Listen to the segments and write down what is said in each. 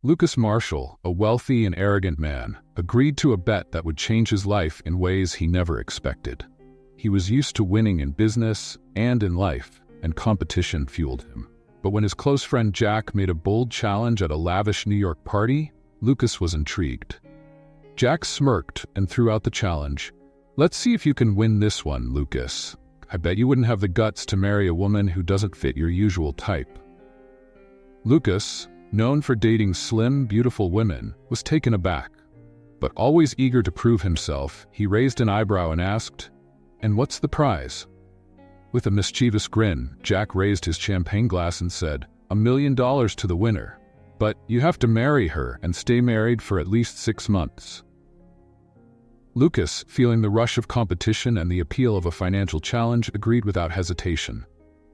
Lucas Marshall, a wealthy and arrogant man, agreed to a bet that would change his life in ways he never expected. He was used to winning in business and in life, and competition fueled him. But when his close friend Jack made a bold challenge at a lavish New York party, Lucas was intrigued. Jack smirked and threw out the challenge. "Let's see if you can win this one, Lucas. I bet you wouldn't have the guts to marry a woman who doesn't fit your usual type." Lucas, known for dating slim, beautiful women, was taken aback. But always eager to prove himself, he raised an eyebrow and asked, "And what's the prize?" With a mischievous grin, Jack raised his champagne glass and said, $1 million to the winner. But you have to marry her and stay married for at least 6 months. Lucas, feeling the rush of competition and the appeal of a financial challenge, agreed without hesitation.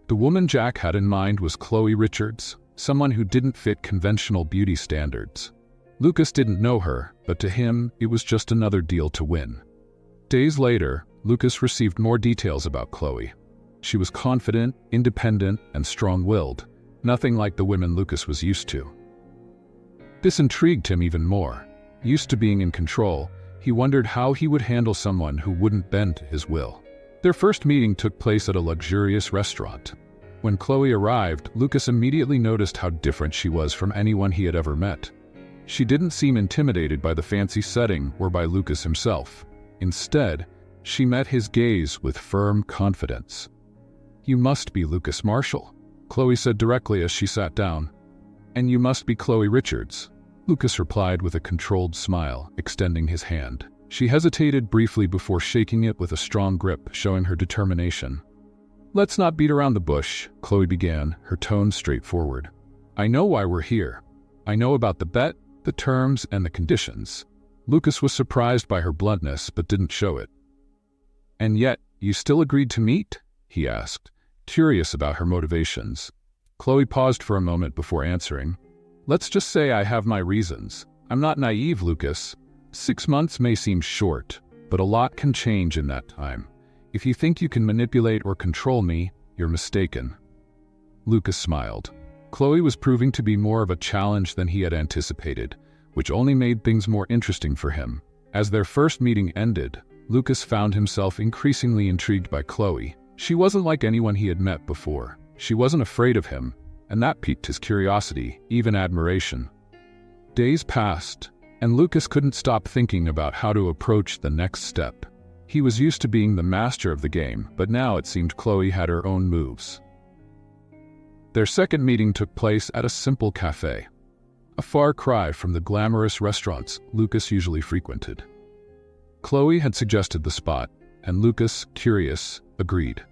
The woman Jack had in mind was Chloe Richards, someone who didn't fit conventional beauty standards. Lucas didn't know her, but to him, it was just another deal to win. Days later, Lucas received more details about Chloe. She was confident, independent, and strong-willed, nothing like the women Lucas was used to. This intrigued him even more. Used to being in control, he wondered how he would handle someone who wouldn't bend to his will. Their first meeting took place at a luxurious restaurant. When Chloe arrived, Lucas immediately noticed how different she was from anyone he had ever met. She didn't seem intimidated by the fancy setting or by Lucas himself. Instead, she met his gaze with firm confidence. "You must be Lucas Marshall," Chloe said directly as she sat down. "And you must be Chloe Richards," Lucas replied with a controlled smile, extending his hand. She hesitated briefly before shaking it with a strong grip, showing her determination. "Let's not beat around the bush," Chloe began, her tone straightforward. "I know why we're here. I know about the bet, the terms, and the conditions." Lucas was surprised by her bluntness, but didn't show it. "And yet, you still agreed to meet?" he asked, curious about her motivations. Chloe paused for a moment before answering. "Let's just say I have my reasons. I'm not naive, Lucas. 6 months may seem short, but a lot can change in that time. If you think you can manipulate or control me, you're mistaken." Lucas smiled. Chloe was proving to be more of a challenge than he had anticipated, which only made things more interesting for him. As their first meeting ended, Lucas found himself increasingly intrigued by Chloe. She wasn't like anyone he had met before. She wasn't afraid of him, and that piqued his curiosity, even admiration. Days passed, and Lucas couldn't stop thinking about how to approach the next step. He was used to being the master of the game, but now it seemed Chloe had her own moves. Their second meeting took place at a simple cafe, a far cry from the glamorous restaurants Lucas usually frequented. Chloe had suggested the spot, and Lucas, curious, agreed.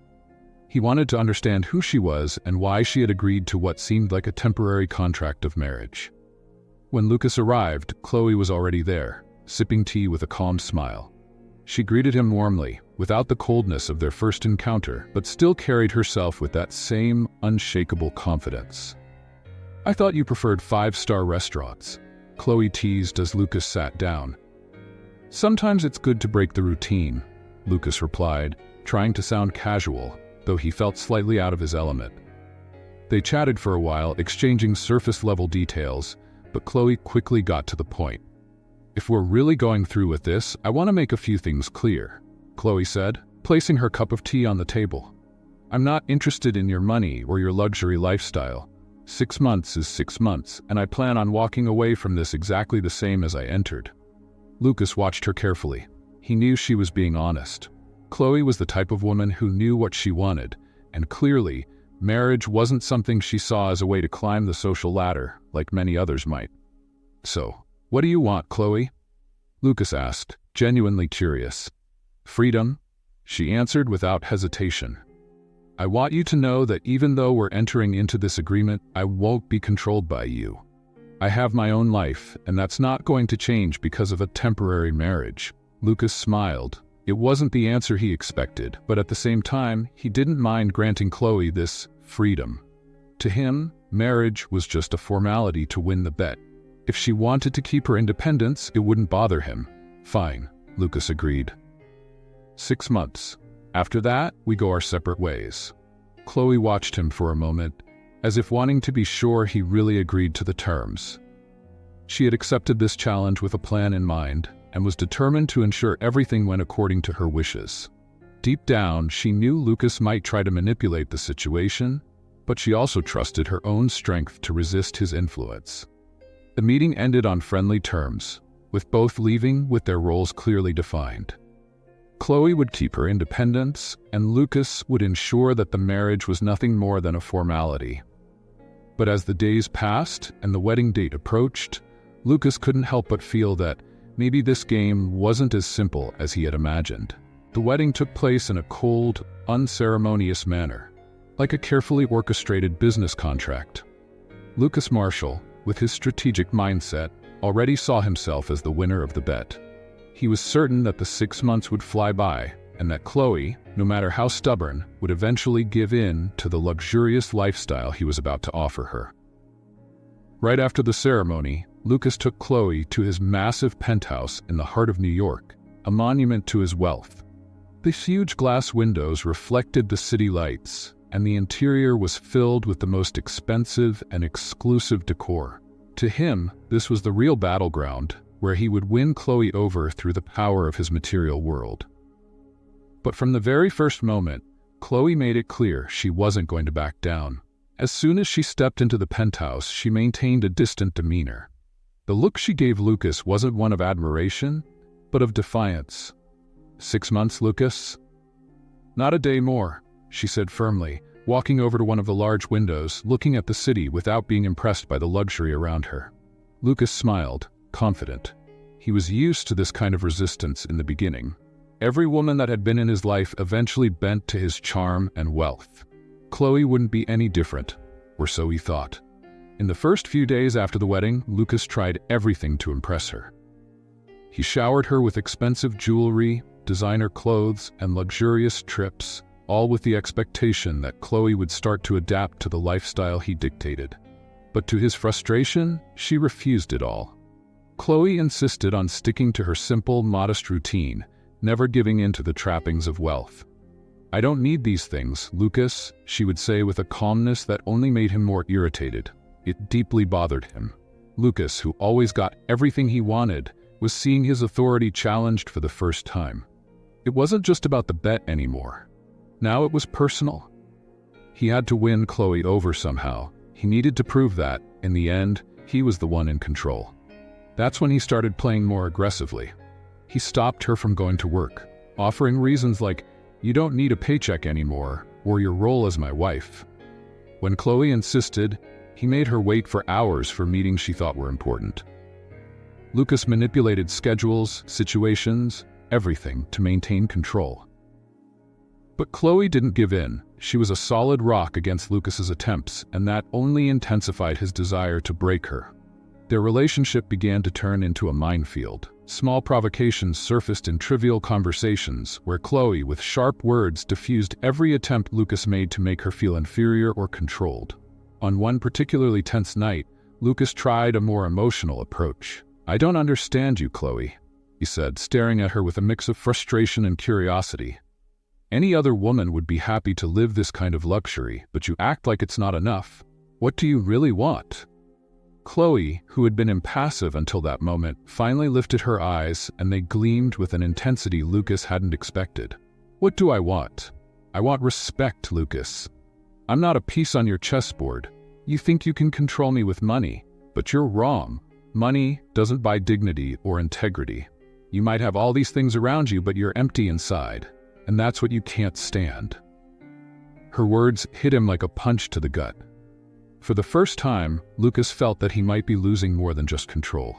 He wanted to understand who she was and why she had agreed to what seemed like a temporary contract of marriage. When Lucas arrived, Chloe was already there, sipping tea with a calm smile. She greeted him warmly, without the coldness of their first encounter, but still carried herself with that same unshakable confidence. "I thought you preferred 5-star restaurants," Chloe teased as Lucas sat down. "Sometimes it's good to break the routine," Lucas replied, trying to sound casual, though he felt slightly out of his element. They chatted for a while, exchanging surface-level details, but Chloe quickly got to the point. "If we're really going through with this, I want to make a few things clear," Chloe said, placing her cup of tea on the table. "I'm not interested in your money or your luxury lifestyle. 6 months is 6 months, and I plan on walking away from this exactly the same as I entered." Lucas watched her carefully. He knew she was being honest. Chloe was the type of woman who knew what she wanted, and clearly, marriage wasn't something she saw as a way to climb the social ladder, like many others might. "So, what do you want, Chloe?" Lucas asked, genuinely curious. "Freedom," she answered without hesitation. "I want you to know that even though we're entering into this agreement, I won't be controlled by you. I have my own life, and that's not going to change because of a temporary marriage." Lucas smiled. It wasn't the answer he expected, but at the same time, he didn't mind granting Chloe this freedom. To him, marriage was just a formality to win the bet. If she wanted to keep her independence, it wouldn't bother him. "Fine," Lucas agreed. 6 months. After that, we go our separate ways. Chloe watched him for a moment, as if wanting to be sure he really agreed to the terms. She had accepted this challenge with a plan in mind and was determined to ensure everything went according to her wishes. Deep down, she knew Lucas might try to manipulate the situation, but she also trusted her own strength to resist his influence. The meeting ended on friendly terms, with both leaving with their roles clearly defined. Chloe would keep her independence, and Lucas would ensure that the marriage was nothing more than a formality. But as the days passed and the wedding date approached, Lucas couldn't help but feel that maybe this game wasn't as simple as he had imagined. The wedding took place in a cold, unceremonious manner, like a carefully orchestrated business contract. Lucas Marshall, with his strategic mindset, already saw himself as the winner of the bet. He was certain that the 6 months would fly by, and that Chloe, no matter how stubborn, would eventually give in to the luxurious lifestyle he was about to offer her. Right after the ceremony, Lucas took Chloe to his massive penthouse in the heart of New York, a monument to his wealth. The huge glass windows reflected the city lights, and the interior was filled with the most expensive and exclusive decor. To him, this was the real battleground, where he would win Chloe over through the power of his material world. But from the very first moment, Chloe made it clear she wasn't going to back down. As soon as she stepped into the penthouse, she maintained a distant demeanor. The look she gave Lucas wasn't one of admiration, but of defiance. 6 months, Lucas? Not a day more, she said firmly, walking over to one of the large windows, looking at the city without being impressed by the luxury around her. Lucas smiled, confident. He was used to this kind of resistance in the beginning. Every woman that had been in his life eventually bent to his charm and wealth. Chloe wouldn't be any different, or so he thought. In the first few days after the wedding, Lucas tried everything to impress her. He showered her with expensive jewelry, designer clothes, and luxurious trips, all with the expectation that Chloe would start to adapt to the lifestyle he dictated. But to his frustration, she refused it all. Chloe insisted on sticking to her simple, modest routine, never giving in to the trappings of wealth. "I don't need these things, Lucas," she would say with a calmness that only made him more irritated. It deeply bothered him. Lucas, who always got everything he wanted, was seeing his authority challenged for the first time. It wasn't just about the bet anymore. Now it was personal. He had to win Chloe over somehow. He needed to prove that, in the end, he was the one in control. That's when he started playing more aggressively. He stopped her from going to work, offering reasons like, "You don't need a paycheck anymore," or "your role as my wife." When Chloe insisted, he made her wait for hours for meetings she thought were important. Lucas manipulated schedules, situations, everything to maintain control. But Chloe didn't give in. She was a solid rock against Lucas's attempts, and that only intensified his desire to break her. Their relationship began to turn into a minefield. Small provocations surfaced in trivial conversations, where Chloe, with sharp words, diffused every attempt Lucas made to make her feel inferior or controlled. On one particularly tense night, Lucas tried a more emotional approach. "I don't understand you, Chloe," he said, staring at her with a mix of frustration and curiosity. "Any other woman would be happy to live this kind of luxury, but you act like it's not enough. What do you really want?" Chloe, who had been impassive until that moment, finally lifted her eyes, and they gleamed with an intensity Lucas hadn't expected. "What do I want? I want respect, Lucas. I'm not a piece on your chessboard. You think you can control me with money, but you're wrong. Money doesn't buy dignity or integrity. You might have all these things around you, but you're empty inside, and that's what you can't stand." Her words hit him like a punch to the gut. For the first time, Lucas felt that he might be losing more than just control.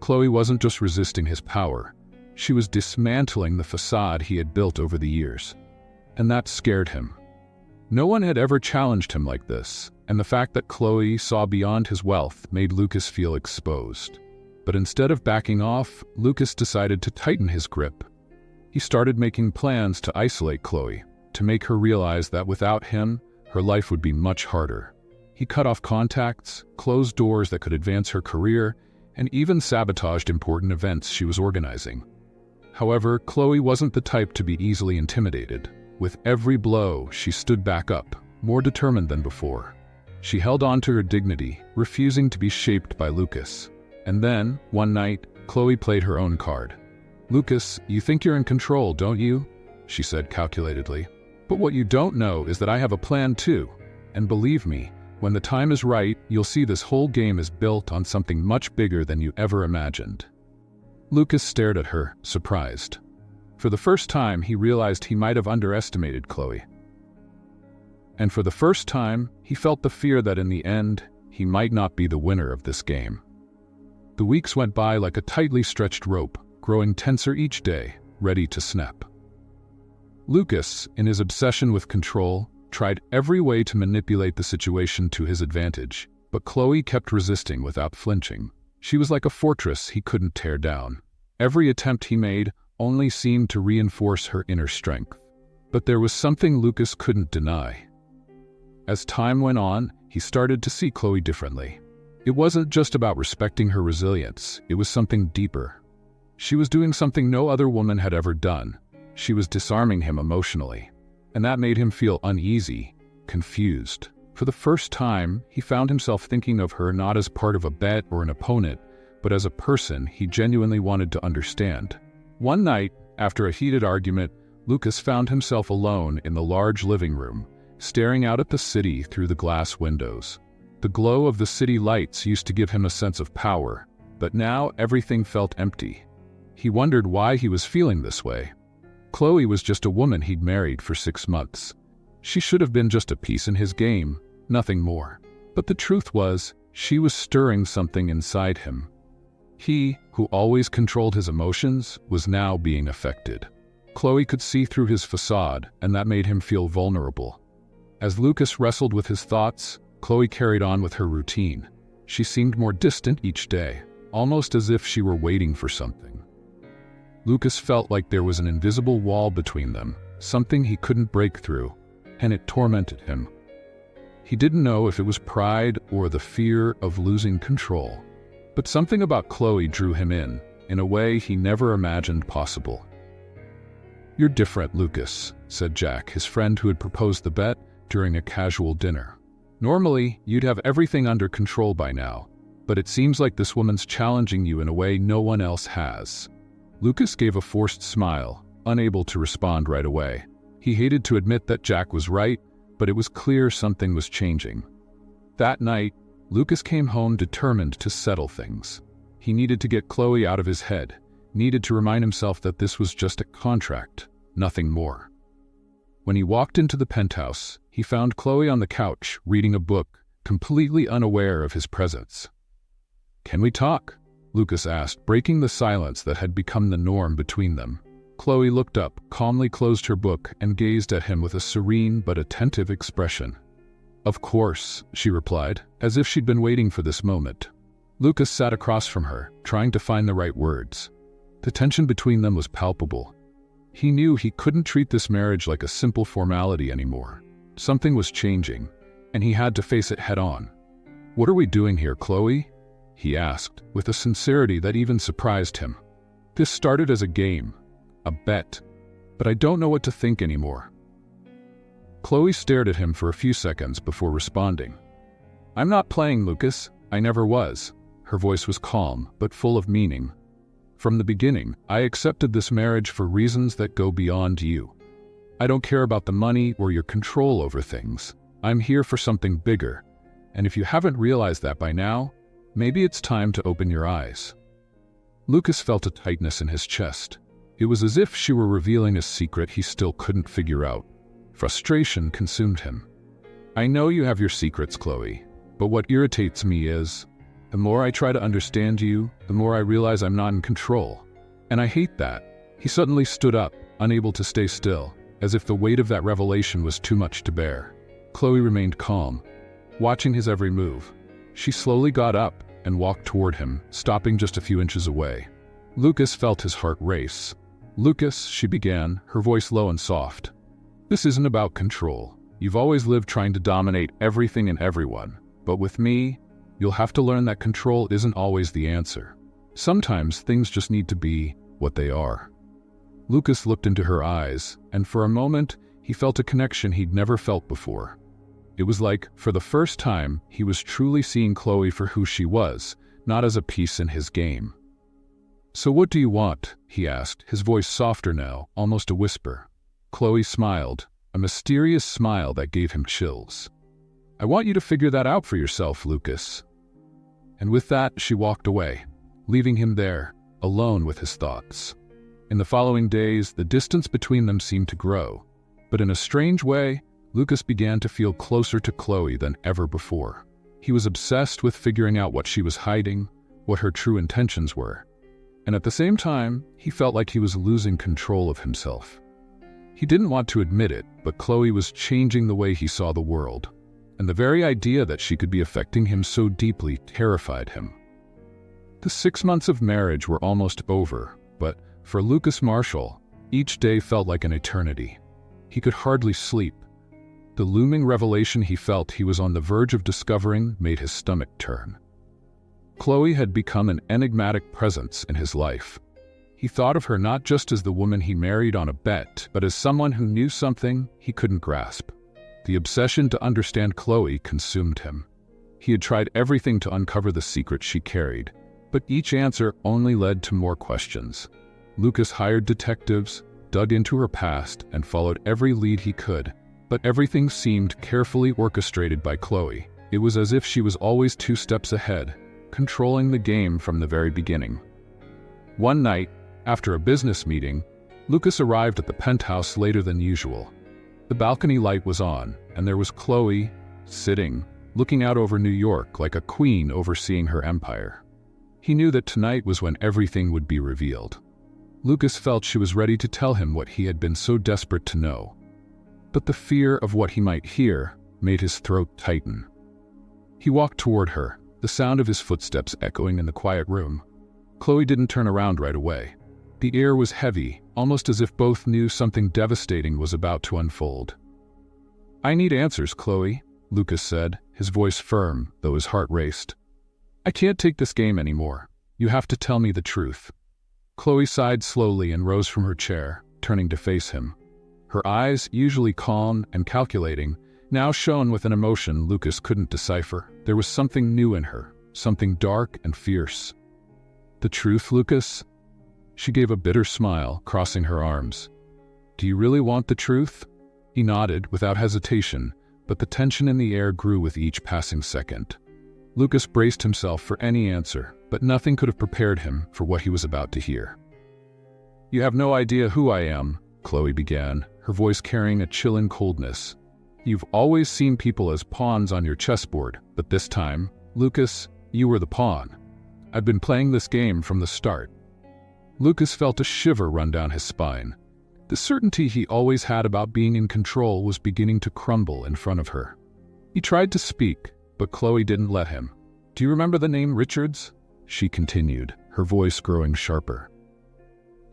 Chloe wasn't just resisting his power. She was dismantling the facade he had built over the years. And that scared him. No one had ever challenged him like this, and the fact that Chloe saw beyond his wealth made Lucas feel exposed. But instead of backing off, Lucas decided to tighten his grip. He started making plans to isolate Chloe, to make her realize that without him, her life would be much harder. He cut off contacts, closed doors that could advance her career, and even sabotaged important events she was organizing. However, Chloe wasn't the type to be easily intimidated. With every blow, she stood back up, more determined than before. She held on to her dignity, refusing to be shaped by Lucas. And then, one night, Chloe played her own card. "Lucas, you think you're in control, don't you?" she said calculatedly. "But what you don't know is that I have a plan too. And believe me, when the time is right, you'll see this whole game is built on something much bigger than you ever imagined." Lucas stared at her, surprised. For the first time, he realized he might have underestimated Chloe. And for the first time, he felt the fear that in the end, he might not be the winner of this game. The weeks went by like a tightly stretched rope, growing tenser each day, ready to snap. Lucas, in his obsession with control, tried every way to manipulate the situation to his advantage, but Chloe kept resisting without flinching. She was like a fortress he couldn't tear down. Every attempt he made only seemed to reinforce her inner strength. But there was something Lucas couldn't deny. As time went on, he started to see Chloe differently. It wasn't just about respecting her resilience, it was something deeper. She was doing something no other woman had ever done. She was disarming him emotionally. And that made him feel uneasy, confused. For the first time, he found himself thinking of her not as part of a bet or an opponent, but as a person he genuinely wanted to understand. One night, after a heated argument, Lucas found himself alone in the large living room, staring out at the city through the glass windows. The glow of the city lights used to give him a sense of power, but now everything felt empty. He wondered why he was feeling this way. Chloe was just a woman he'd married for 6 months. She should have been just a piece in his game, nothing more. But the truth was, she was stirring something inside him. He, who always controlled his emotions, was now being affected. Chloe could see through his facade, and that made him feel vulnerable. As Lucas wrestled with his thoughts, Chloe carried on with her routine. She seemed more distant each day, almost as if she were waiting for something. Lucas felt like there was an invisible wall between them, something he couldn't break through, and it tormented him. He didn't know if it was pride or the fear of losing control. But something about Chloe drew him in a way he never imagined possible. "You're different, Lucas," said Jack, his friend who had proposed the bet, during a casual dinner. "Normally, you'd have everything under control by now, but it seems like this woman's challenging you in a way no one else has." Lucas gave a forced smile, unable to respond right away. He hated to admit that Jack was right, but it was clear something was changing. That night, Lucas came home determined to settle things. He needed to get Chloe out of his head, needed to remind himself that this was just a contract, nothing more. When he walked into the penthouse, he found Chloe on the couch, reading a book, completely unaware of his presence. "Can we talk?" Lucas asked, breaking the silence that had become the norm between them. Chloe looked up, calmly closed her book, and gazed at him with a serene but attentive expression. "Of course," she replied, as if she'd been waiting for this moment. Lucas sat across from her, trying to find the right words. The tension between them was palpable. He knew he couldn't treat this marriage like a simple formality anymore. Something was changing, and he had to face it head-on. "What are we doing here, Chloe?" he asked, with a sincerity that even surprised him. "This started as a game, a bet, but I don't know what to think anymore." Chloe stared at him for a few seconds before responding. "I'm not playing, Lucas. I never was." Her voice was calm, but full of meaning. "From the beginning, I accepted this marriage for reasons that go beyond you. I don't care about the money or your control over things. I'm here for something bigger, and if you haven't realized that by now, maybe it's time to open your eyes." Lucas felt a tightness in his chest. It was as if she were revealing a secret he still couldn't figure out. Frustration consumed him. "I know you have your secrets, Chloe, but what irritates me is, the more I try to understand you, the more I realize I'm not in control. And I hate that." He suddenly stood up, unable to stay still, as if the weight of that revelation was too much to bear. Chloe remained calm, watching his every move. She slowly got up and walked toward him, stopping just a few inches away. Lucas felt his heart race. "Lucas," she began, her voice low and soft. "This isn't about control. You've always lived trying to dominate everything and everyone. But with me, you'll have to learn that control isn't always the answer. Sometimes things just need to be what they are." Lucas looked into her eyes, and for a moment, he felt a connection he'd never felt before. It was like, for the first time, he was truly seeing Chloe for who she was, not as a piece in his game. "So what do you want?" he asked, his voice softer now, almost a whisper. Chloe smiled, a mysterious smile that gave him chills. "I want you to figure that out for yourself, Lucas." And with that, she walked away, leaving him there, alone with his thoughts. In the following days, the distance between them seemed to grow, but in a strange way, Lucas began to feel closer to Chloe than ever before. He was obsessed with figuring out what she was hiding, what her true intentions were. And at the same time, he felt like he was losing control of himself. He didn't want to admit it, but Chloe was changing the way he saw the world, and the very idea that she could be affecting him so deeply terrified him. The 6 months of marriage were almost over, but for Lucas Marshall, each day felt like an eternity. He could hardly sleep. The looming revelation he felt he was on the verge of discovering made his stomach turn. Chloe had become an enigmatic presence in his life. He thought of her not just as the woman he married on a bet, but as someone who knew something he couldn't grasp. The obsession to understand Chloe consumed him. He had tried everything to uncover the secret she carried, but each answer only led to more questions. Lucas hired detectives, dug into her past, and followed every lead he could, but everything seemed carefully orchestrated by Chloe. It was as if she was always 2 steps ahead, controlling the game from the very beginning. One night, after a business meeting, Lucas arrived at the penthouse later than usual. The balcony light was on, and there was Chloe, sitting, looking out over New York like a queen overseeing her empire. He knew that tonight was when everything would be revealed. Lucas felt she was ready to tell him what he had been so desperate to know. But the fear of what he might hear made his throat tighten. He walked toward her, the sound of his footsteps echoing in the quiet room. Chloe didn't turn around right away. The air was heavy, almost as if both knew something devastating was about to unfold. "I need answers, Chloe," Lucas said, his voice firm, though his heart raced. "I can't take this game anymore. You have to tell me the truth." Chloe sighed slowly and rose from her chair, turning to face him. Her eyes, usually calm and calculating, now shone with an emotion Lucas couldn't decipher. There was something new in her, something dark and fierce. "The truth, Lucas?" She gave a bitter smile, crossing her arms. "Do you really want the truth?" He nodded without hesitation, but the tension in the air grew with each passing second. Lucas braced himself for any answer, but nothing could have prepared him for what he was about to hear. "You have no idea who I am," Chloe began, her voice carrying a chilling coldness. "You've always seen people as pawns on your chessboard, but this time, Lucas, you were the pawn. I've been playing this game from the start." Lucas felt a shiver run down his spine. The certainty he always had about being in control was beginning to crumble in front of her. He tried to speak, but Chloe didn't let him. "Do you remember the name Richards?" she continued, her voice growing sharper.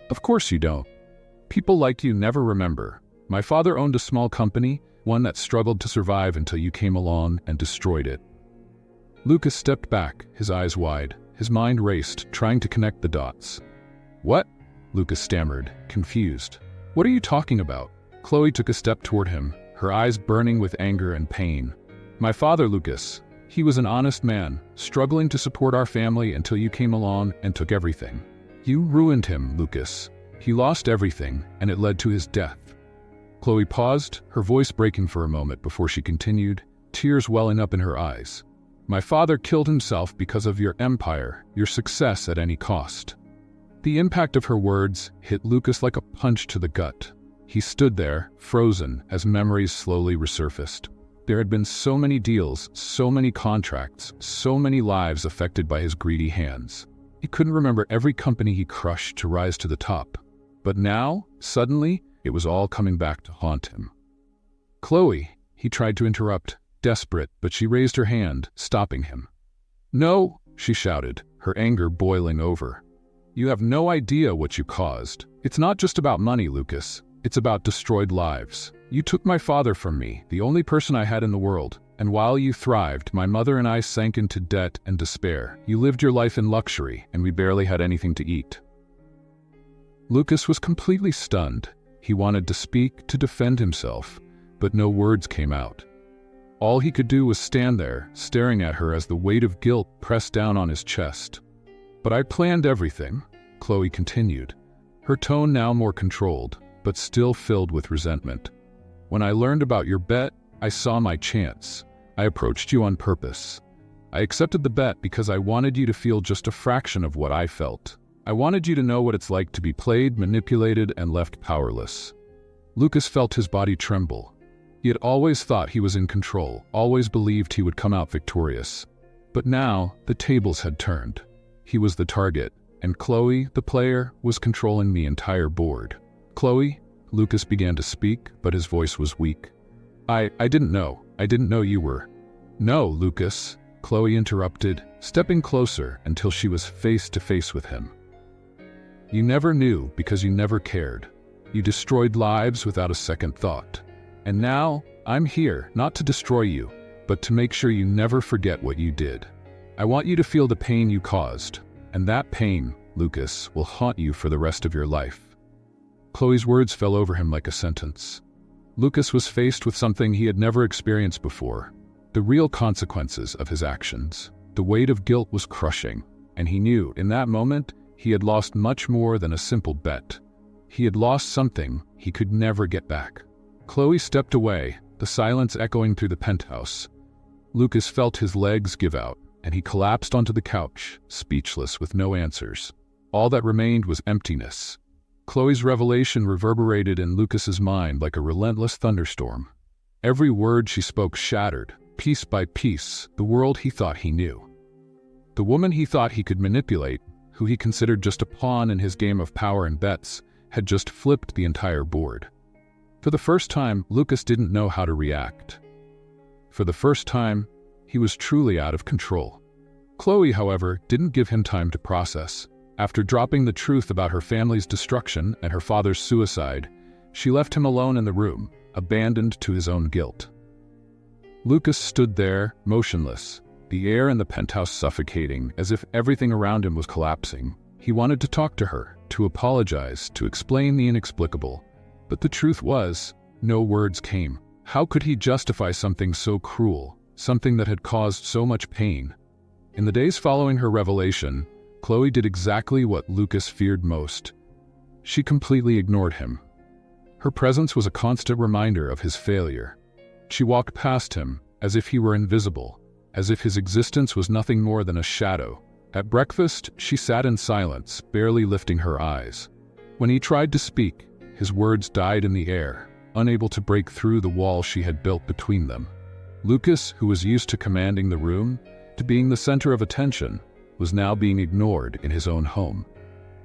"Of course you don't. People like you never remember. My father owned a small company, one that struggled to survive until you came along and destroyed it." Lucas stepped back, his eyes wide. His mind raced, trying to connect the dots. "What?" Lucas stammered, confused. "What are you talking about?" Chloe took a step toward him, her eyes burning with anger and pain. "My father, Lucas. He was an honest man, struggling to support our family until you came along and took everything. You ruined him, Lucas. He lost everything, and it led to his death." Chloe paused, her voice breaking for a moment before she continued, tears welling up in her eyes. "My father killed himself because of your empire, your success at any cost." The impact of her words hit Lucas like a punch to the gut. He stood there, frozen, as memories slowly resurfaced. There had been so many deals, so many contracts, so many lives affected by his greedy hands. He couldn't remember every company he crushed to rise to the top. But now, suddenly, it was all coming back to haunt him. "Chloe," he tried to interrupt, desperate, but she raised her hand, stopping him. "No," she shouted, her anger boiling over. "You have no idea what you caused. It's not just about money, Lucas. It's about destroyed lives. You took my father from me, the only person I had in the world, and while you thrived, my mother and I sank into debt and despair. You lived your life in luxury, and we barely had anything to eat." Lucas was completely stunned. He wanted to speak, to defend himself, but no words came out. All he could do was stand there, staring at her as the weight of guilt pressed down on his chest. "But I planned everything," Chloe continued, her tone now more controlled, but still filled with resentment. "When I learned about your bet, I saw my chance. I approached you on purpose. I accepted the bet because I wanted you to feel just a fraction of what I felt. I wanted you to know what it's like to be played, manipulated, and left powerless." Lucas felt his body tremble. He had always thought he was in control, always believed he would come out victorious. But now, the tables had turned. He was the target, and Chloe, the player, was controlling the entire board. "Chloe," Lucas began to speak, but his voice was weak. I didn't know. I didn't know you were." "No, Lucas," Chloe interrupted, stepping closer until she was face to face with him. "You never knew because you never cared. You destroyed lives without a second thought. And now, I'm here, not to destroy you, but to make sure you never forget what you did. I want you to feel the pain you caused, and that pain, Lucas, will haunt you for the rest of your life." Chloe's words fell over him like a sentence. Lucas was faced with something he had never experienced before: the real consequences of his actions. The weight of guilt was crushing, and he knew, in that moment, he had lost much more than a simple bet. He had lost something he could never get back. Chloe stepped away, the silence echoing through the penthouse. Lucas felt his legs give out, and he collapsed onto the couch, speechless with no answers. All that remained was emptiness. Chloe's revelation reverberated in Lucas's mind like a relentless thunderstorm. Every word she spoke shattered, piece by piece, the world he thought he knew. The woman he thought he could manipulate, who he considered just a pawn in his game of power and bets, had just flipped the entire board. For the first time, Lucas didn't know how to react. For the first time, he was truly out of control. Chloe, however, didn't give him time to process. After dropping the truth about her family's destruction and her father's suicide, she left him alone in the room, abandoned to his own guilt. Lucas stood there, motionless, the air in the penthouse suffocating, as if everything around him was collapsing. He wanted to talk to her, to apologize, to explain the inexplicable. But the truth was, no words came. How could he justify something so cruel, something that had caused so much pain? In the days following her revelation, Chloe did exactly what Lucas feared most. She completely ignored him. Her presence was a constant reminder of his failure. She walked past him, as if he were invisible, as if his existence was nothing more than a shadow. At breakfast, she sat in silence, barely lifting her eyes. When he tried to speak, his words died in the air, unable to break through the wall she had built between them. Lucas, who was used to commanding the room, to being the center of attention, was now being ignored in his own home.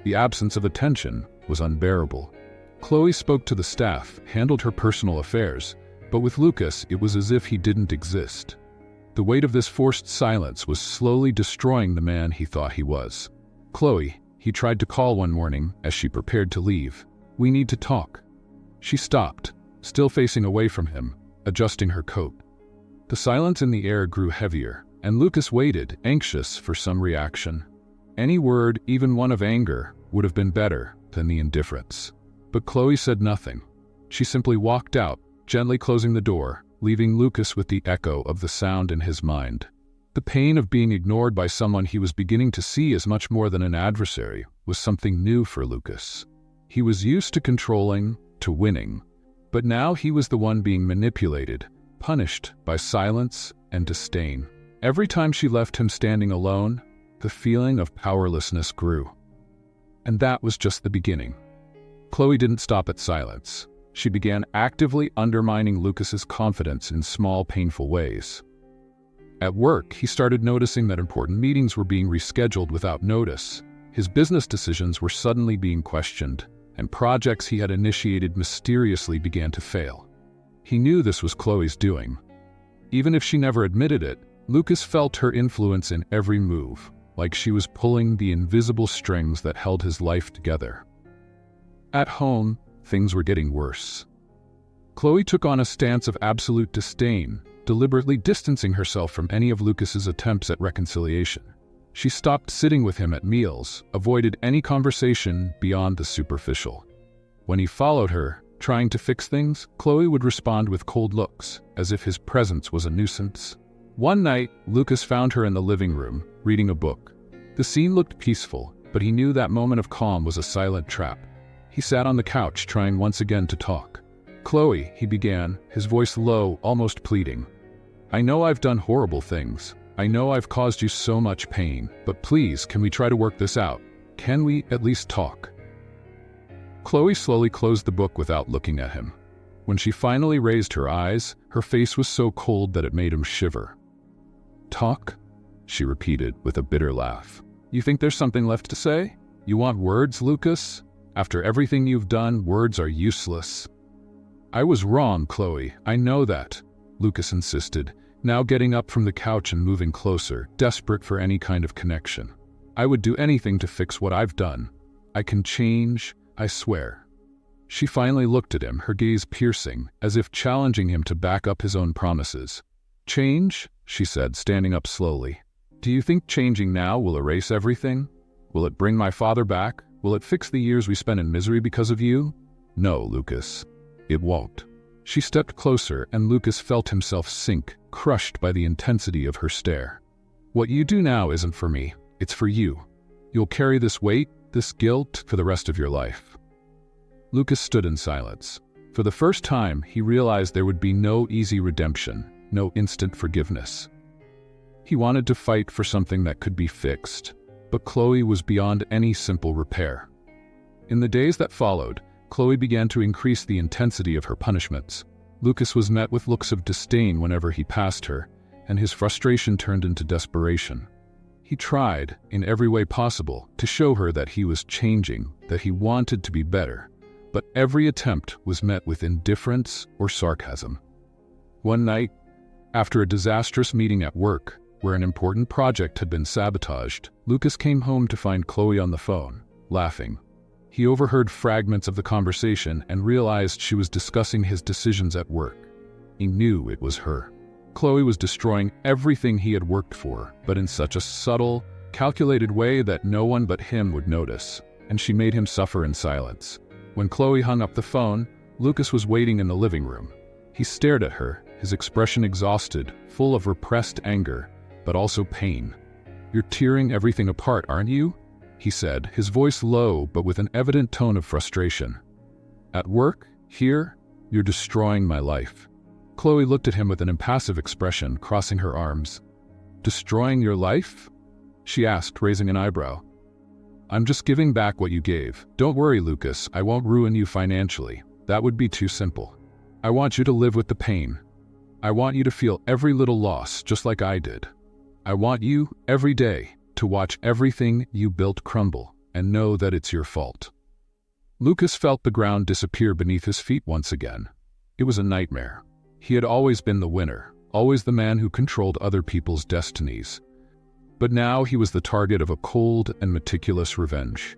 The absence of attention was unbearable. Chloe spoke to the staff, handled her personal affairs, but with Lucas it was as if he didn't exist. The weight of this forced silence was slowly destroying the man he thought he was. "Chloe," he tried to call one morning as she prepared to leave. "We need to talk." She stopped, still facing away from him, adjusting her coat. The silence in the air grew heavier, and Lucas waited, anxious for some reaction. Any word, even one of anger, would have been better than the indifference. But Chloe said nothing. She simply walked out, gently closing the door, leaving Lucas with the echo of the sound in his mind. The pain of being ignored by someone he was beginning to see as much more than an adversary was something new for Lucas. He was used to controlling, to winning, but now he was the one being manipulated, punished by silence and disdain. Every time she left him standing alone, the feeling of powerlessness grew. And that was just the beginning. Chloe didn't stop at silence. She began actively undermining Lucas's confidence in small, painful ways. At work, he started noticing that important meetings were being rescheduled without notice. His business decisions were suddenly being questioned, and projects he had initiated mysteriously began to fail. He knew this was Chloe's doing. Even if she never admitted it, Lucas felt her influence in every move, like she was pulling the invisible strings that held his life together. At home, things were getting worse. Chloe took on a stance of absolute disdain, deliberately distancing herself from any of Lucas's attempts at reconciliation. She stopped sitting with him at meals, avoided any conversation beyond the superficial. When he followed her, Trying to fix things, Chloe would respond with cold looks, as if his presence was a nuisance. One night, Lucas found her in the living room, reading a book. The scene looked peaceful, but he knew that moment of calm was a silent trap. He sat on the couch, trying once again to talk. "Chloe," he began, his voice low, almost pleading. "I know I've done horrible things. I know I've caused you so much pain, but please, can we try to work this out? Can we at least talk?" Chloe slowly closed the book without looking at him. When she finally raised her eyes, her face was so cold that it made him shiver. "Talk?" she repeated with a bitter laugh. "You think there's something left to say? You want words, Lucas? After everything you've done, words are useless." "I was wrong, Chloe, I know that," Lucas insisted, now getting up from the couch and moving closer, desperate for any kind of connection. "I would do anything to fix what I've done. I can change, I swear." She finally looked at him, her gaze piercing, as if challenging him to back up his own promises. "Change?" she said, standing up slowly. "Do you think changing now will erase everything? Will it bring my father back? Will it fix the years we spent in misery because of you? No, Lucas, it won't." She stepped closer, and Lucas felt himself sink, crushed by the intensity of her stare. "What you do now isn't for me, it's for you. You'll carry this weight, this guilt, for the rest of your life." Lucas stood in silence. For the first time, he realized there would be no easy redemption, no instant forgiveness. He wanted to fight for something that could be fixed, but Chloe was beyond any simple repair. In the days that followed, Chloe began to increase the intensity of her punishments. Lucas was met with looks of disdain whenever he passed her, and his frustration turned into desperation. He tried, in every way possible, to show her that he was changing, that he wanted to be better, but every attempt was met with indifference or sarcasm. One night, after a disastrous meeting at work, where an important project had been sabotaged, Lucas came home to find Chloe on the phone, laughing. He overheard fragments of the conversation and realized she was discussing his decisions at work. He knew it was her. Chloe was destroying everything he had worked for, but in such a subtle, calculated way that no one but him would notice, and she made him suffer in silence. When Chloe hung up the phone, Lucas was waiting in the living room. He stared at her, his expression exhausted, full of repressed anger, but also pain. "You're tearing everything apart, aren't you?" he said, his voice low but with an evident tone of frustration. "At work? Here? You're destroying my life." Chloe looked at him with an impassive expression, crossing her arms. "Destroying your life?" she asked, raising an eyebrow. "I'm just giving back what you gave. Don't worry, Lucas, I won't ruin you financially. That would be too simple. I want you to live with the pain. I want you to feel every little loss, just like I did. I want you, every day, to watch everything you built crumble and know that it's your fault." Lucas felt the ground disappear beneath his feet once again. It was a nightmare. He had always been the winner, always the man who controlled other people's destinies. But now he was the target of a cold and meticulous revenge.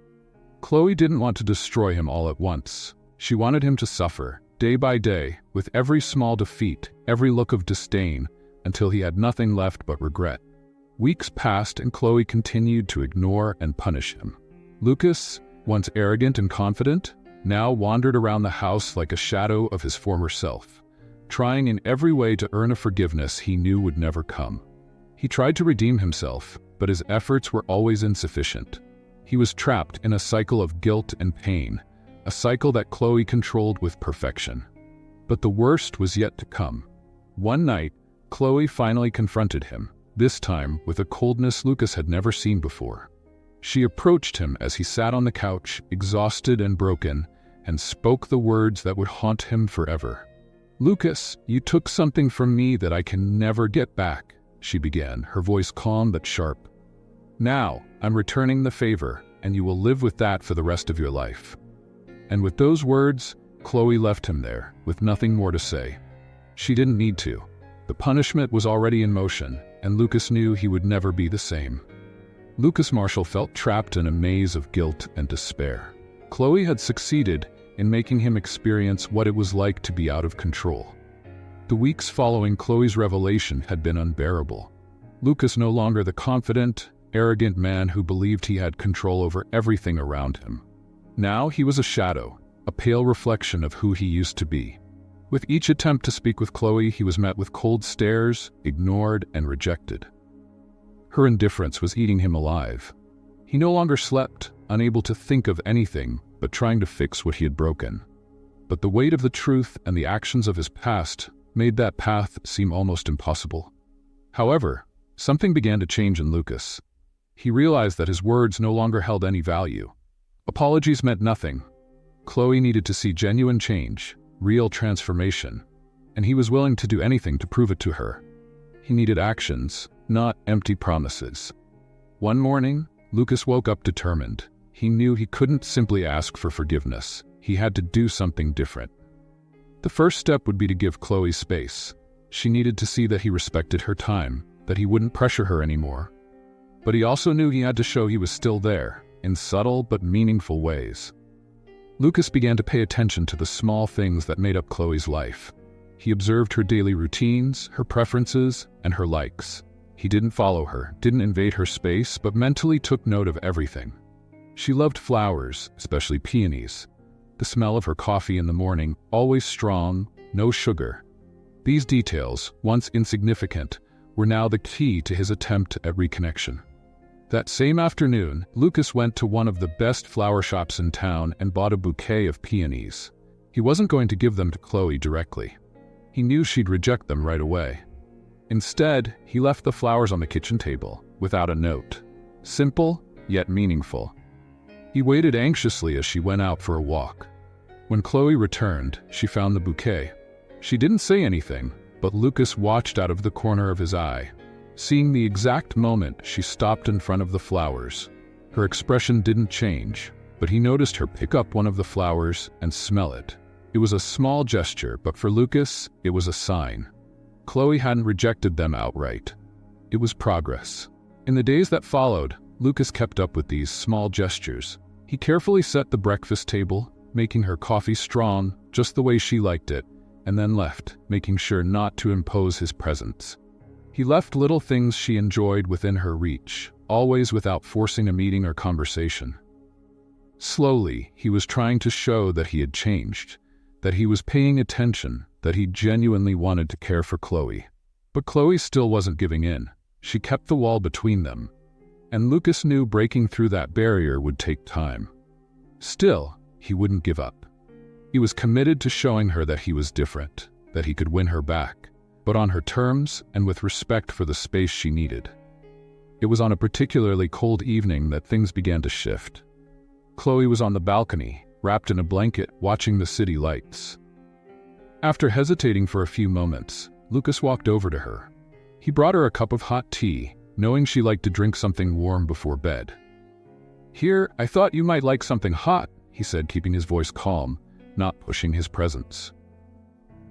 Chloe didn't want to destroy him all at once. She wanted him to suffer, day by day, with every small defeat, every look of disdain, until he had nothing left but regret. Weeks passed and Chloe continued to ignore and punish him. Lucas, once arrogant and confident, now wandered around the house like a shadow of his former self, trying in every way to earn a forgiveness he knew would never come. He tried to redeem himself, but his efforts were always insufficient. He was trapped in a cycle of guilt and pain, a cycle that Chloe controlled with perfection. But the worst was yet to come. One night, Chloe finally confronted him, this time with a coldness Lucas had never seen before. She approached him as he sat on the couch, exhausted and broken, and spoke the words that would haunt him forever. "Lucas, you took something from me that I can never get back," she began, her voice calm but sharp. "Now, I'm returning the favor, and you will live with that for the rest of your life." And with those words, Chloe left him there, with nothing more to say. She didn't need to. The punishment was already in motion, and Lucas knew he would never be the same. Lucas Marshall felt trapped in a maze of guilt and despair. Chloe had succeeded in making him experience what it was like to be out of control. The weeks following Chloe's revelation had been unbearable. Lucas no longer the confident, arrogant man who believed he had control over everything around him. Now he was a shadow, a pale reflection of who he used to be. With each attempt to speak with Chloe, he was met with cold stares, ignored, and rejected. Her indifference was eating him alive. He no longer slept, unable to think of anything but trying to fix what he had broken. But the weight of the truth and the actions of his past made that path seem almost impossible. However, something began to change in Lucas. He realized that his words no longer held any value. Apologies meant nothing. Chloe needed to see genuine change, real transformation, and he was willing to do anything to prove it to her. He needed actions, not empty promises. One morning, Lucas woke up determined. He knew he couldn't simply ask for forgiveness. He had to do something different. The first step would be to give Chloe space. She needed to see that he respected her time, that he wouldn't pressure her anymore. But he also knew he had to show he was still there, in subtle but meaningful ways. Lucas began to pay attention to the small things that made up Chloe's life. He observed her daily routines, her preferences, and her likes. He didn't follow her, didn't invade her space, but mentally took note of everything. She loved flowers, especially peonies. The smell of her coffee in the morning, always strong, no sugar. These details, once insignificant, were now the key to his attempt at reconnection. That same afternoon, Lucas went to one of the best flower shops in town and bought a bouquet of peonies. He wasn't going to give them to Chloe directly. He knew she'd reject them right away. Instead, he left the flowers on the kitchen table, without a note. Simple, yet meaningful. He waited anxiously as she went out for a walk. When Chloe returned, she found the bouquet. She didn't say anything, but Lucas watched out of the corner of his eye. Seeing the exact moment she stopped in front of the flowers. Her expression didn't change, but he noticed her pick up one of the flowers and smell it. It was a small gesture, but for Lucas, it was a sign. Chloe hadn't rejected them outright. It was progress. In the days that followed, Lucas kept up with these small gestures. He carefully set the breakfast table, making her coffee strong, just the way she liked it, and then left, making sure not to impose his presence. He left little things she enjoyed within her reach, always without forcing a meeting or conversation. Slowly, he was trying to show that he had changed, that he was paying attention, that he genuinely wanted to care for Chloe. But Chloe still wasn't giving in. She kept the wall between them, and Lucas knew breaking through that barrier would take time. Still, he wouldn't give up. He was committed to showing her that he was different, that he could win her back, but on her terms and with respect for the space she needed. It was on a particularly cold evening that things began to shift. Chloe was on the balcony, wrapped in a blanket, watching the city lights. After hesitating for a few moments, Lucas walked over to her. He brought her a cup of hot tea, knowing she liked to drink something warm before bed. "Here, I thought you might like something hot," he said, keeping his voice calm, not pushing his presence.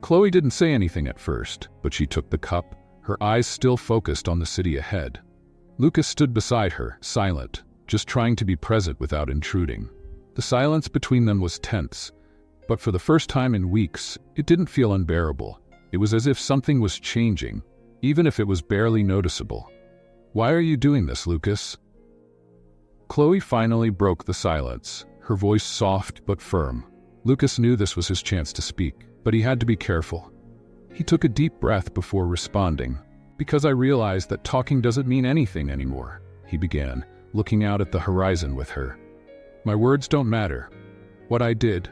Chloe didn't say anything at first, but she took the cup, her eyes still focused on the city ahead. Lucas stood beside her, silent, just trying to be present without intruding. The silence between them was tense, but for the first time in weeks, it didn't feel unbearable. It was as if something was changing, even if it was barely noticeable. "Why are you doing this, Lucas?" Chloe finally broke the silence, her voice soft but firm. Lucas knew this was his chance to speak, but he had to be careful. He took a deep breath before responding. "Because I realized that talking doesn't mean anything anymore," he began, looking out at the horizon with her. "My words don't matter. What I did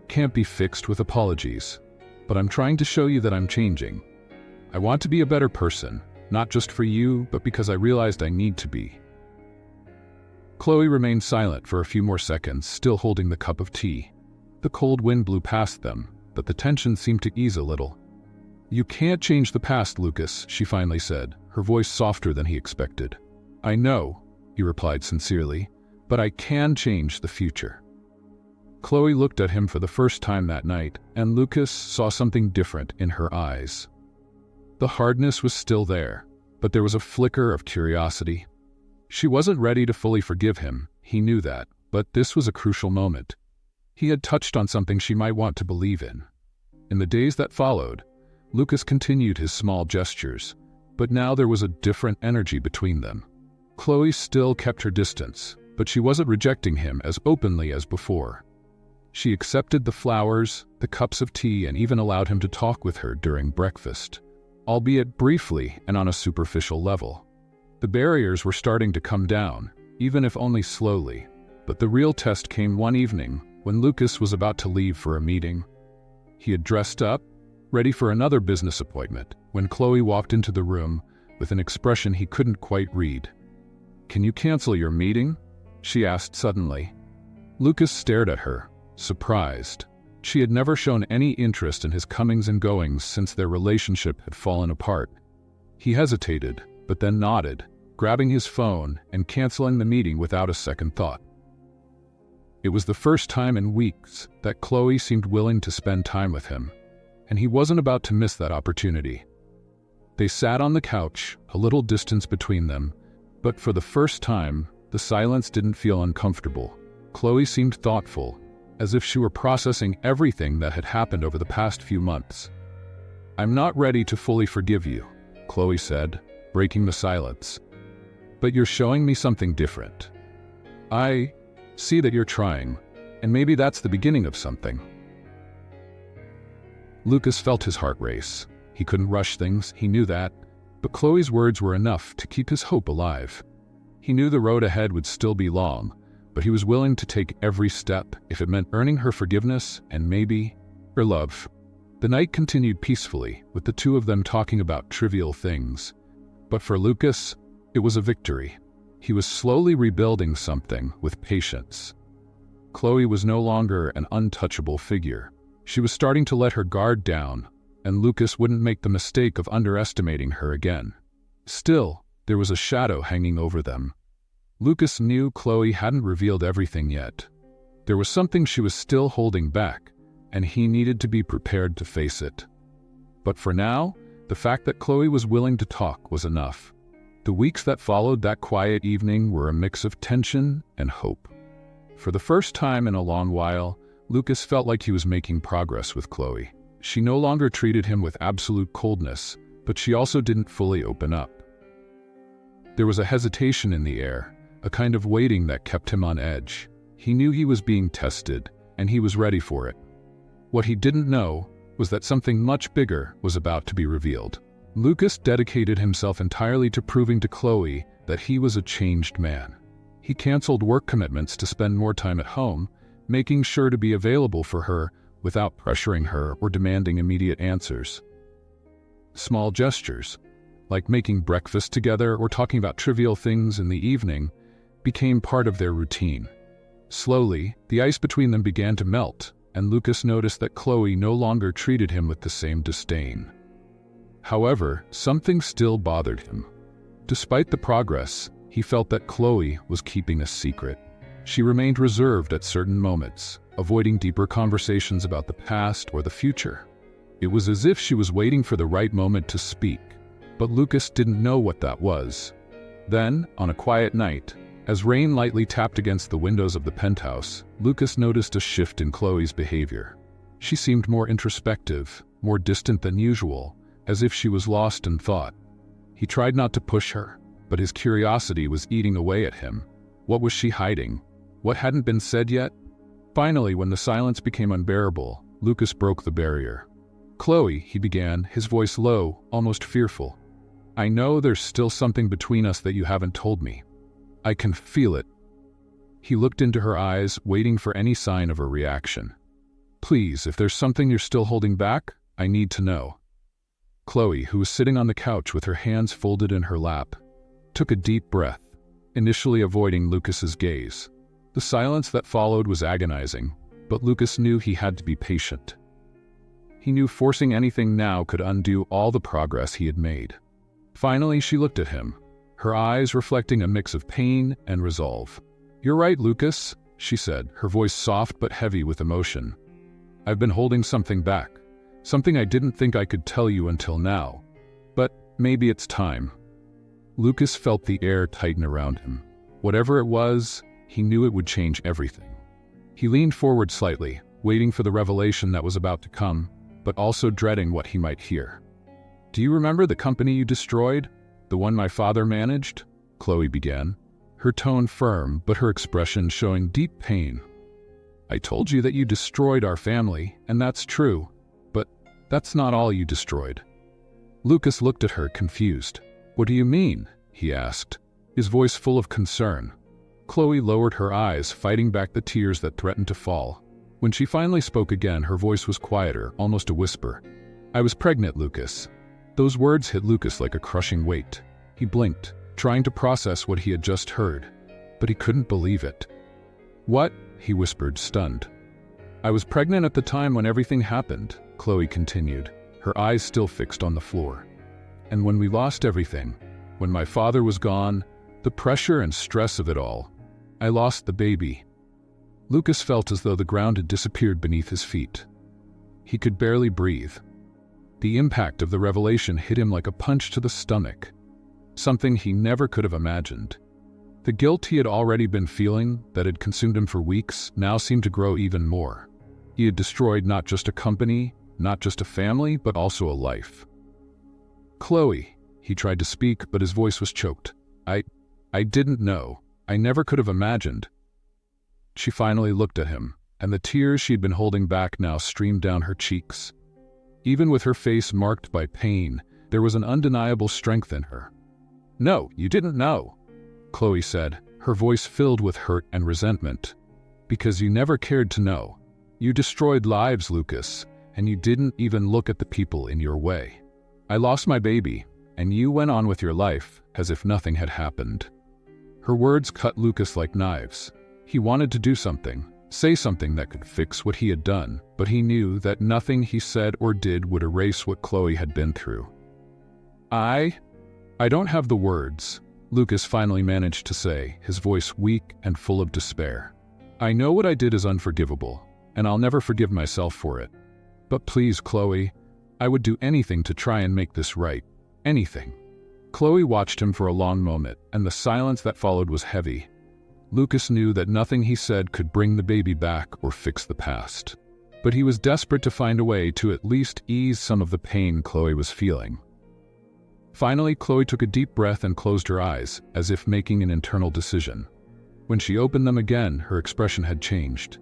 can't be fixed with apologies, but I'm trying to show you that I'm changing. I want to be a better person, not just for you, but because I realized I need to be." Chloe remained silent for a few more seconds, still holding the cup of tea. The cold wind blew past them, but the tension seemed to ease a little. "You can't change the past, Lucas," she finally said, her voice softer than he expected. "I know," he replied sincerely, "but I can change the future." Chloe looked at him for the first time that night, and Lucas saw something different in her eyes. The hardness was still there, but there was a flicker of curiosity. She wasn't ready to fully forgive him, he knew that, but this was a crucial moment. He had touched on something she might want to believe in. In the days that followed, Lucas continued his small gestures, but now there was a different energy between them. Chloe still kept her distance, but she wasn't rejecting him as openly as before. She accepted the flowers, the cups of tea, and even allowed him to talk with her during breakfast, albeit briefly and on a superficial level. The barriers were starting to come down, even if only slowly, but the real test came one evening when Lucas was about to leave for a meeting. He had dressed up, ready for another business appointment, when Chloe walked into the room with an expression he couldn't quite read. "Can you cancel your meeting?" she asked suddenly. Lucas stared at her, surprised. She had never shown any interest in his comings and goings since their relationship had fallen apart. He hesitated, but then nodded, grabbing his phone and canceling the meeting without a second thought. It was the first time in weeks that Chloe seemed willing to spend time with him, and he wasn't about to miss that opportunity. They sat on the couch, a little distance between them, but for the first time, the silence didn't feel uncomfortable. Chloe seemed thoughtful, as if she were processing everything that had happened over the past few months. "I'm not ready to fully forgive you," Chloe said, breaking the silence. "But you're showing me something different. I see that you're trying, and maybe that's the beginning of something." Lucas felt his heart race. He couldn't rush things, he knew that, but Chloe's words were enough to keep his hope alive. He knew the road ahead would still be long, but he was willing to take every step if it meant earning her forgiveness and maybe her love. The night continued peacefully, with the two of them talking about trivial things. But for Lucas, it was a victory. He was slowly rebuilding something with patience. Chloe was no longer an untouchable figure. She was starting to let her guard down, and Lucas wouldn't make the mistake of underestimating her again. Still, there was a shadow hanging over them. Lucas knew Chloe hadn't revealed everything yet. There was something she was still holding back, and he needed to be prepared to face it. But for now, the fact that Chloe was willing to talk was enough. The weeks that followed that quiet evening were a mix of tension and hope. For the first time in a long while, Lucas felt like he was making progress with Chloe. She no longer treated him with absolute coldness, but she also didn't fully open up. There was a hesitation in the air, a kind of waiting that kept him on edge. He knew he was being tested, and he was ready for it. What he didn't know was that something much bigger was about to be revealed. Lucas dedicated himself entirely to proving to Chloe that he was a changed man. He canceled work commitments to spend more time at home, making sure to be available for her without pressuring her or demanding immediate answers. Small gestures, like making breakfast together or talking about trivial things in the evening, became part of their routine. Slowly, the ice between them began to melt, and Lucas noticed that Chloe no longer treated him with the same disdain. However, something still bothered him. Despite the progress, he felt that Chloe was keeping a secret. She remained reserved at certain moments, avoiding deeper conversations about the past or the future. It was as if she was waiting for the right moment to speak, but Lucas didn't know what that was. Then, on a quiet night, as rain lightly tapped against the windows of the penthouse, Lucas noticed a shift in Chloe's behavior. She seemed more introspective, more distant than usual, as if she was lost in thought. He tried not to push her, but his curiosity was eating away at him. What was she hiding? What hadn't been said yet? Finally, when the silence became unbearable, Lucas broke the barrier. "Chloe," he began, his voice low, almost fearful. "I know there's still something between us that you haven't told me. I can feel it." He looked into her eyes, waiting for any sign of a reaction. "Please, if there's something you're still holding back, I need to know." Chloe, who was sitting on the couch with her hands folded in her lap, took a deep breath, initially avoiding Lucas's gaze. The silence that followed was agonizing, but Lucas knew he had to be patient. He knew forcing anything now could undo all the progress he had made. Finally, she looked at him, her eyes reflecting a mix of pain and resolve. "You're right, Lucas," she said, her voice soft but heavy with emotion. "I've been holding something back, something I didn't think I could tell you until now. But maybe it's time." Lucas felt the air tighten around him. Whatever it was, he knew it would change everything. He leaned forward slightly, waiting for the revelation that was about to come, but also dreading what he might hear. "Do you remember the company you destroyed? The one my father managed?" Chloe began, her tone firm but her expression showing deep pain. I told you that you destroyed our family, and that's true. But that's not all you destroyed." Lucas looked at her, confused. "What do you mean?" he asked, his voice full of concern. Chloe lowered her eyes, fighting back the tears that threatened to fall. When she finally spoke again, her voice was quieter, almost a whisper. "I was pregnant, Lucas." Those words hit Lucas like a crushing weight. He blinked, trying to process what he had just heard, but he couldn't believe it. "What?" he whispered, stunned. "I was pregnant at the time when everything happened," Chloe continued, her eyes still fixed on the floor. "And when we lost everything, when my father was gone, the pressure and stress of it all, I lost the baby." Lucas felt as though the ground had disappeared beneath his feet. He could barely breathe. The impact of the revelation hit him like a punch to the stomach, something he never could have imagined. The guilt he had already been feeling, that had consumed him for weeks, now seemed to grow even more. He had destroyed not just a company, not just a family, but also a life. "Chloe," he tried to speak, but his voice was choked. I didn't know. I never could have imagined." She finally looked at him, and the tears she'd been holding back now streamed down her cheeks. Even with her face marked by pain, there was an undeniable strength in her. "No, you didn't know," Chloe said, her voice filled with hurt and resentment. "Because you never cared to know. You destroyed lives, Lucas, and you didn't even look at the people in your way. I lost my baby, and you went on with your life as if nothing had happened." Her words cut Lucas like knives. He wanted to do something, say something that could fix what he had done, but he knew that nothing he said or did would erase what Chloe had been through. I don't have the words," Lucas finally managed to say, his voice weak and full of despair. "I know what I did is unforgivable, and I'll never forgive myself for it. But please, Chloe, I would do anything to try and make this right. Anything." Chloe watched him for a long moment, and the silence that followed was heavy. Lucas knew that nothing he said could bring the baby back or fix the past. But he was desperate to find a way to at least ease some of the pain Chloe was feeling. Finally, Chloe took a deep breath and closed her eyes, as if making an internal decision. When she opened them again, her expression had changed.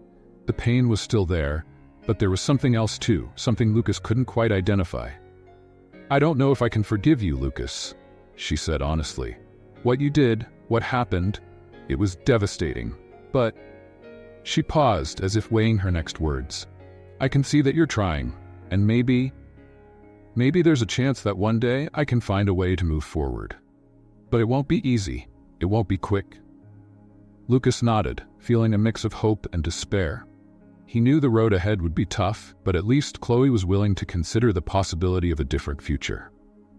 The pain was still there, but there was something else too, something Lucas couldn't quite identify. "I don't know if I can forgive you, Lucas," she said honestly. "What you did, what happened, it was devastating. But..." She paused, as if weighing her next words. "I can see that you're trying, and maybe there's a chance that one day I can find a way to move forward. But it won't be easy. It won't be quick." Lucas nodded, feeling a mix of hope and despair. He knew the road ahead would be tough, but at least Chloe was willing to consider the possibility of a different future.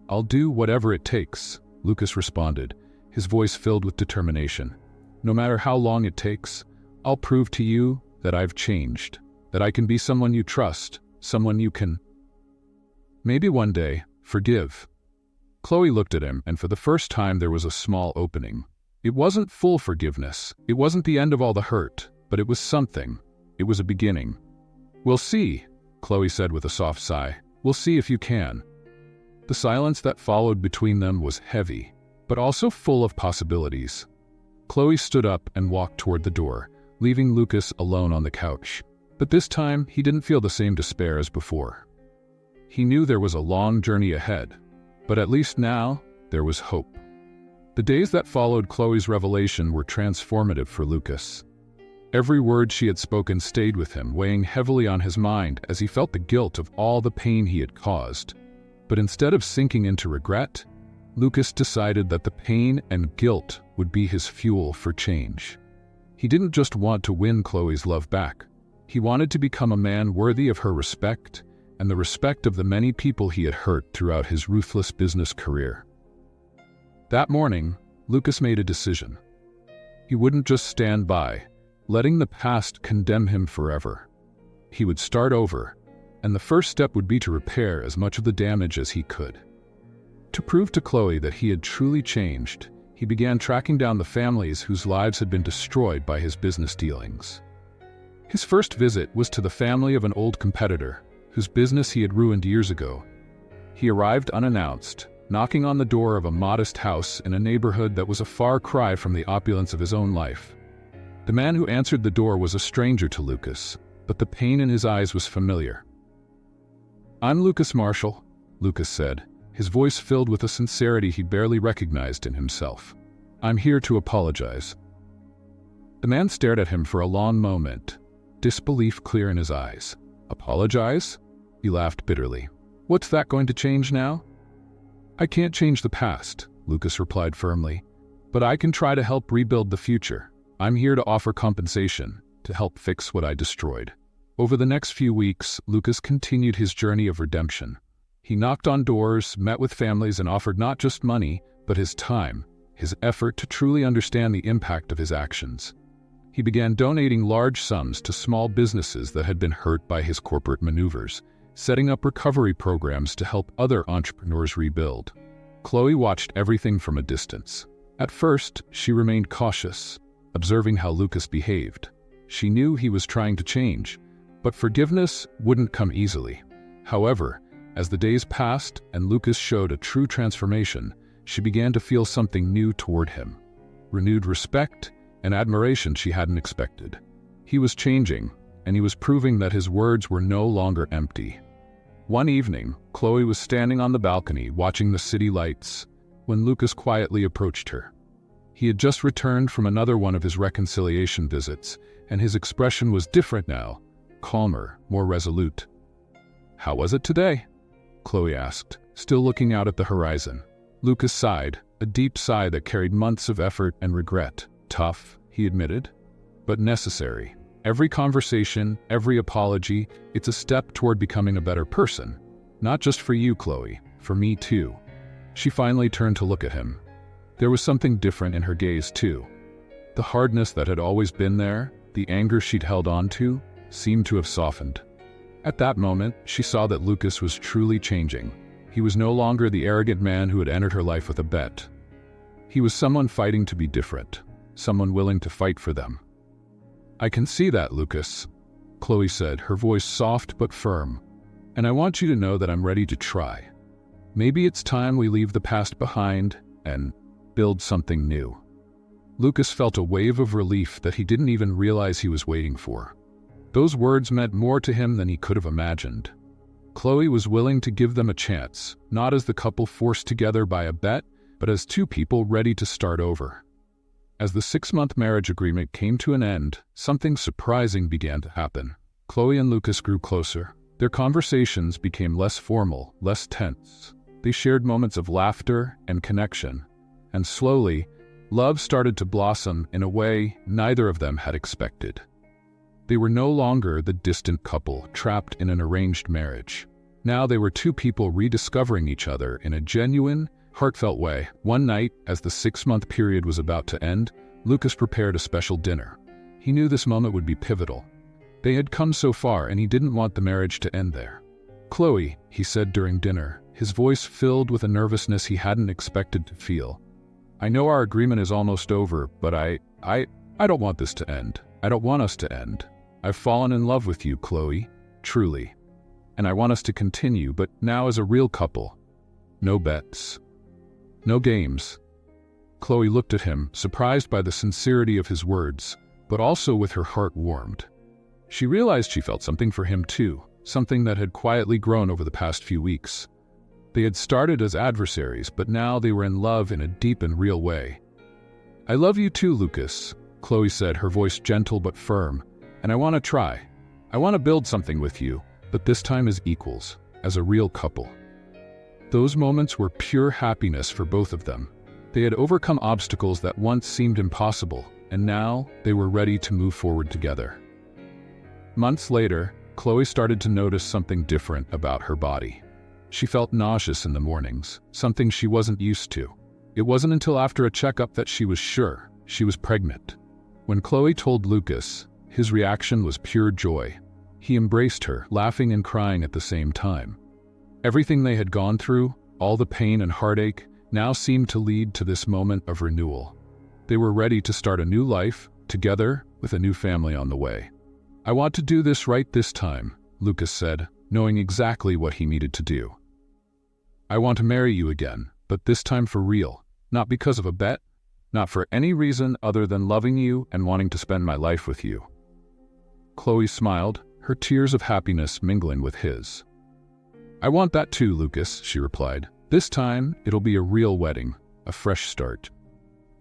"I'll do whatever it takes," Lucas responded, his voice filled with determination. "No matter how long it takes, I'll prove to you that I've changed, that I can be someone you trust, someone you can, maybe one day, forgive." Chloe looked at him, and for the first time there was a small opening. It wasn't full forgiveness, it wasn't the end of all the hurt, but it was something. It was a beginning. "We'll see," Chloe said with a soft sigh. "We'll see if you can." The silence that followed between them was heavy, but also full of possibilities. Chloe stood up and walked toward the door, leaving Lucas alone on the couch. But this time, he didn't feel the same despair as before. He knew there was a long journey ahead, but at least now, there was hope. The days that followed Chloe's revelation were transformative for Lucas. Every word she had spoken stayed with him, weighing heavily on his mind as he felt the guilt of all the pain he had caused. But instead of sinking into regret, Lucas decided that the pain and guilt would be his fuel for change. He didn't just want to win Chloe's love back. He wanted to become a man worthy of her respect and the respect of the many people he had hurt throughout his ruthless business career. That morning, Lucas made a decision. He wouldn't just stand by, letting the past condemn him forever. He would start over, and the first step would be to repair as much of the damage as he could. To prove to Chloe that he had truly changed, he began tracking down the families whose lives had been destroyed by his business dealings. His first visit was to the family of an old competitor, whose business he had ruined years ago. He arrived unannounced, knocking on the door of a modest house in a neighborhood that was a far cry from the opulence of his own life. The man who answered the door was a stranger to Lucas, but the pain in his eyes was familiar. "I'm Lucas Marshall," Lucas said, his voice filled with a sincerity he barely recognized in himself. "I'm here to apologize." The man stared at him for a long moment, disbelief clear in his eyes. "Apologize?" He laughed bitterly. "What's that going to change now?" "I can't change the past," Lucas replied firmly, "but I can try to help rebuild the future. I'm here to offer compensation, to help fix what I destroyed." Over the next few weeks, Lucas continued his journey of redemption. He knocked on doors, met with families, and offered not just money, but his time, his effort to truly understand the impact of his actions. He began donating large sums to small businesses that had been hurt by his corporate maneuvers, setting up recovery programs to help other entrepreneurs rebuild. Chloe watched everything from a distance. At first, she remained cautious, observing how Lucas behaved. She knew he was trying to change, but forgiveness wouldn't come easily. However, as the days passed and Lucas showed a true transformation, she began to feel something new toward him. Renewed respect and admiration she hadn't expected. He was changing, and he was proving that his words were no longer empty. One evening, Chloe was standing on the balcony watching the city lights when Lucas quietly approached her. He had just returned from another one of his reconciliation visits, and his expression was different now, calmer, more resolute. "How was it today?" Chloe asked, still looking out at the horizon. Lucas sighed, a deep sigh that carried months of effort and regret. "Tough," he admitted, "but necessary. Every conversation, every apology, it's a step toward becoming a better person. Not just for you, Chloe, for me too." She finally turned to look at him. There was something different in her gaze too. The hardness that had always been there, the anger she'd held on to, seemed to have softened. At that moment, she saw that Lucas was truly changing. He was no longer the arrogant man who had entered her life with a bet. He was someone fighting to be different, someone willing to fight for them. "I can see that, Lucas," Chloe said, her voice soft but firm. "And I want you to know that I'm ready to try. Maybe it's time we leave the past behind and build something new." Lucas felt a wave of relief that he didn't even realize he was waiting for. Those words meant more to him than he could have imagined. Chloe was willing to give them a chance, not as the couple forced together by a bet, but as two people ready to start over. As the 6-month marriage agreement came to an end, something surprising began to happen. Chloe and Lucas grew closer. Their conversations became less formal, less tense. They shared moments of laughter and connection. And slowly, love started to blossom in a way neither of them had expected. They were no longer the distant couple trapped in an arranged marriage. Now they were two people rediscovering each other in a genuine, heartfelt way. One night, as the 6-month period was about to end, Lucas prepared a special dinner. He knew this moment would be pivotal. They had come so far, and he didn't want the marriage to end there. "Chloe," he said during dinner, his voice filled with a nervousness he hadn't expected to feel. "I know our agreement is almost over, but I don't want this to end. I don't want us to end. I've fallen in love with you, Chloe, truly. And I want us to continue, but now as a real couple. No bets. No games." Chloe looked at him, surprised by the sincerity of his words, but also with her heart warmed. She realized she felt something for him too, something that had quietly grown over the past few weeks. They had started as adversaries, but now they were in love in a deep and real way. "I love you too, Lucas," Chloe said, her voice gentle but firm. "And I want to try. I want to build something with you, but this time as equals, as a real couple." Those moments were pure happiness for both of them. They had overcome obstacles that once seemed impossible, and now they were ready to move forward together. Months later, Chloe started to notice something different about her body. She felt nauseous in the mornings, something she wasn't used to. It wasn't until after a checkup that she was sure she was pregnant. When Chloe told Lucas, his reaction was pure joy. He embraced her, laughing and crying at the same time. Everything they had gone through, all the pain and heartache, now seemed to lead to this moment of renewal. They were ready to start a new life, together, with a new family on the way. "I want to do this right this time," Lucas said, knowing exactly what he needed to do. "I want to marry you again, but this time for real, not because of a bet, not for any reason other than loving you and wanting to spend my life with you." Chloe smiled, her tears of happiness mingling with his. "I want that too, Lucas," she replied. "This time, it'll be a real wedding, a fresh start."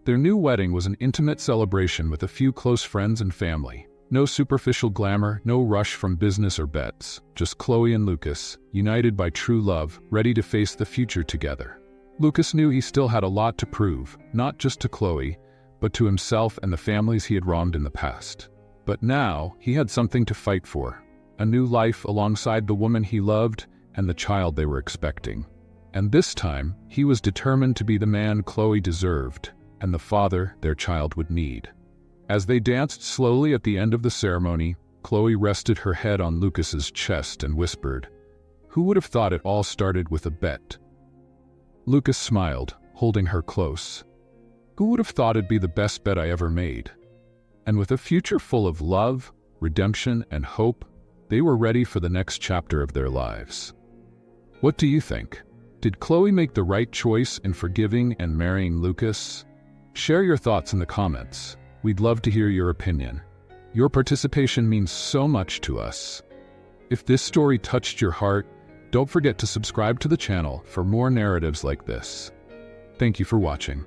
Their new wedding was an intimate celebration with a few close friends and family. No superficial glamour, no rush from business or bets. Just Chloe and Lucas, united by true love, ready to face the future together. Lucas knew he still had a lot to prove, not just to Chloe, but to himself and the families he had wronged in the past. But now, he had something to fight for. A new life alongside the woman he loved and the child they were expecting. And this time, he was determined to be the man Chloe deserved, and the father their child would need. As they danced slowly at the end of the ceremony, Chloe rested her head on Lucas's chest and whispered, "Who would have thought it all started with a bet?" Lucas smiled, holding her close. "Who would have thought it'd be the best bet I ever made?" And with a future full of love, redemption, and hope, they were ready for the next chapter of their lives. What do you think? Did Chloe make the right choice in forgiving and marrying Lucas? Share your thoughts in the comments. We'd love to hear your opinion. Your participation means so much to us. If this story touched your heart, don't forget to subscribe to the channel for more narratives like this. Thank you for watching.